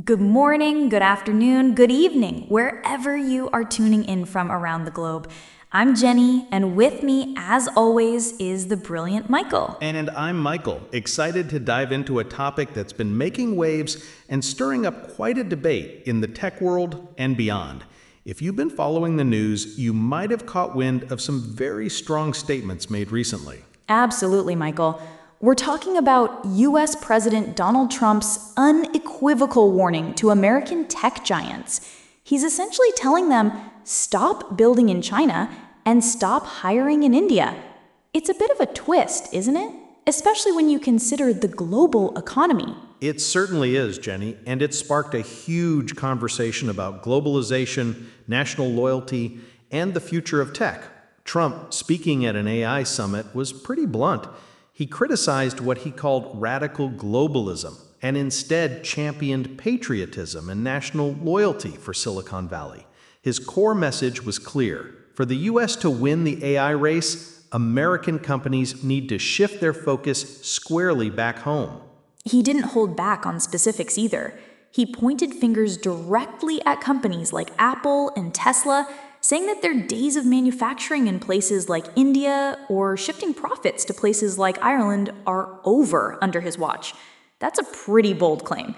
Good morning, good afternoon, good evening, wherever you are tuning in from around the globe. I'm Jenny, and with me, as always, is the brilliant Michael. And I'm Michael, excited to dive into a topic that's been making waves and stirring up quite a debate in the tech world and beyond. If you've been following the news, you might have caught wind of some very strong statements made recently. Absolutely, Michael. We're talking about US President Donald Trump's unequivocal warning to American tech giants. He's essentially telling them, stop building in China and stop hiring in India. It's a bit of a twist, isn't it? Especially when you consider the global economy. It certainly is, Jenny, and it sparked a huge conversation about globalization, national loyalty, and the future of tech. Trump, speaking at an AI summit, was pretty blunt. He criticized what he called radical globalism and instead championed patriotism and national loyalty for Silicon Valley. His core message was clear. For the US to win the AI race, American companies need to shift their focus squarely back home. He didn't hold back on specifics either. He pointed fingers directly at companies like Apple and Tesla, saying that their days of manufacturing in places like India or shifting profits to places like Ireland are over under his watch. That's a pretty bold claim.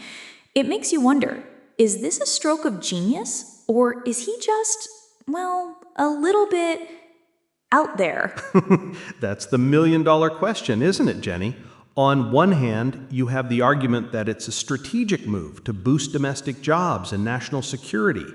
It makes you wonder, is this a stroke of genius, or is he just, a little bit out there? That's the million-dollar question, isn't it, Jenny? On one hand, you have the argument that it's a strategic move to boost domestic jobs and national security,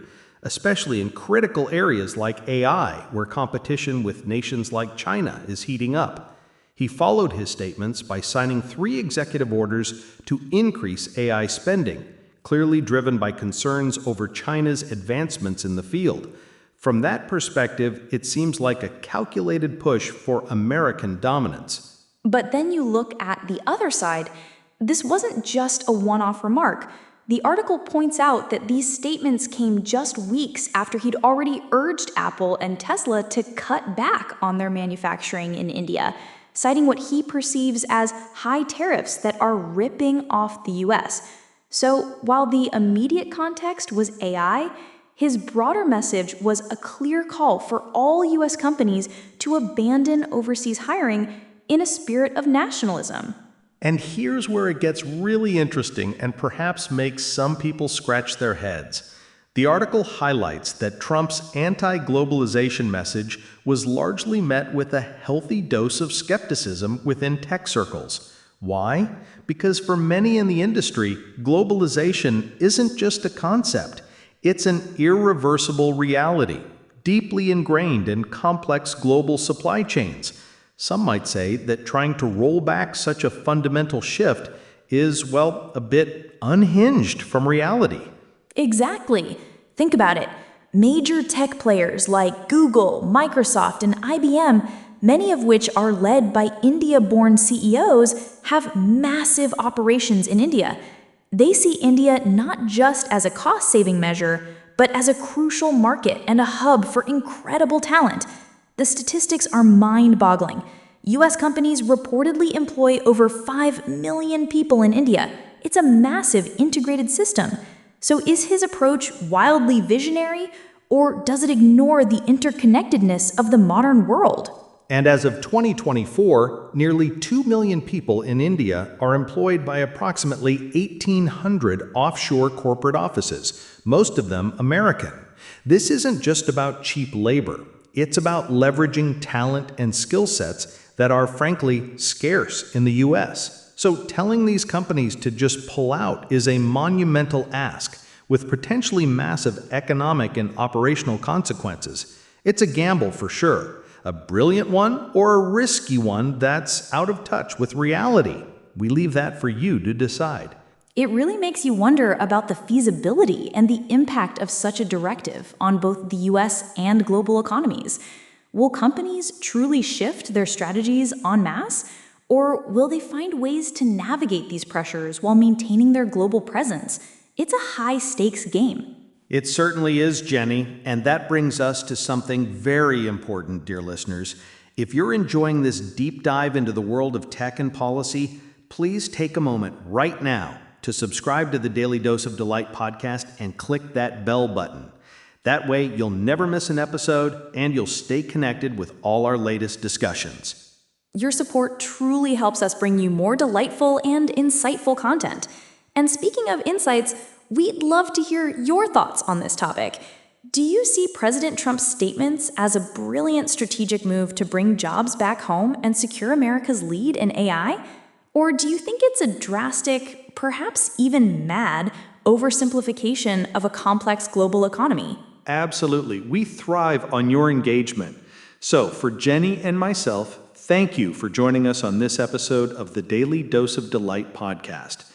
especially in critical areas like AI, where competition with nations like China is heating up. He followed his statements by signing 3 executive orders to increase AI spending, clearly driven by concerns over China's advancements in the field. From that perspective, it seems like a calculated push for American dominance. But then you look at the other side. This wasn't just a one-off remark. The article points out that these statements came just weeks after he'd already urged Apple and Tesla to cut back on their manufacturing in India, citing what he perceives as high tariffs that are ripping off the US. So while the immediate context was AI, his broader message was a clear call for all US companies to abandon overseas hiring in a spirit of nationalism. And here's where it gets really interesting and perhaps makes some people scratch their heads. The article highlights that Trump's anti-globalization message was largely met with a healthy dose of skepticism within tech circles. Why? Because for many in the industry, globalization isn't just a concept. It's an irreversible reality, deeply ingrained in complex global supply chains. Some might say that trying to roll back such a fundamental shift is, a bit unhinged from reality. Exactly. Think about it. Major tech players like Google, Microsoft, and IBM, many of which are led by India-born CEOs, have massive operations in India. They see India not just as a cost-saving measure, but as a crucial market and a hub for incredible talent. The statistics are mind-boggling. US companies reportedly employ over 5 million people in India. It's a massive integrated system. So is his approach wildly visionary, or does it ignore the interconnectedness of the modern world? And as of 2024, nearly 2 million people in India are employed by approximately 1,800 offshore corporate offices, most of them American. This isn't just about cheap labor. It's about leveraging talent and skill sets that are, frankly, scarce in the US. So telling these companies to just pull out is a monumental ask, with potentially massive economic and operational consequences. It's a gamble for sure, a brilliant one or a risky one that's out of touch with reality. We leave that for you to decide. It really makes you wonder about the feasibility and the impact of such a directive on both the US and global economies. Will companies truly shift their strategies en masse, or will they find ways to navigate these pressures while maintaining their global presence? It's a high-stakes game. It certainly is, Jenny, and that brings us to something very important, dear listeners. If you're enjoying this deep dive into the world of tech and policy, please take a moment right now to subscribe to the Daily Dose of Delight podcast and click that bell button. That way, you'll never miss an episode and you'll stay connected with all our latest discussions. Your support truly helps us bring you more delightful and insightful content. And speaking of insights, we'd love to hear your thoughts on this topic. Do you see President Trump's statements as a brilliant strategic move to bring jobs back home and secure America's lead in AI? Or do you think it's a drastic, perhaps even mad, oversimplification of a complex global economy? Absolutely. We thrive on your engagement. So, for Jenny and myself, thank you for joining us on this episode of the Daily Dose of Delight podcast.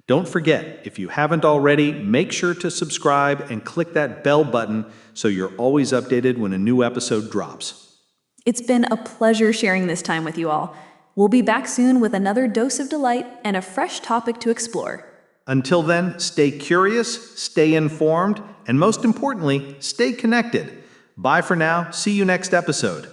Don't forget, if you haven't already, make sure to subscribe and click that bell button so you're always updated when a new episode drops. It's been a pleasure sharing this time with you all. We'll be back soon with another dose of delight and a fresh topic to explore. Until then, stay curious, stay informed, and most importantly, stay connected. Bye for now. See you next episode.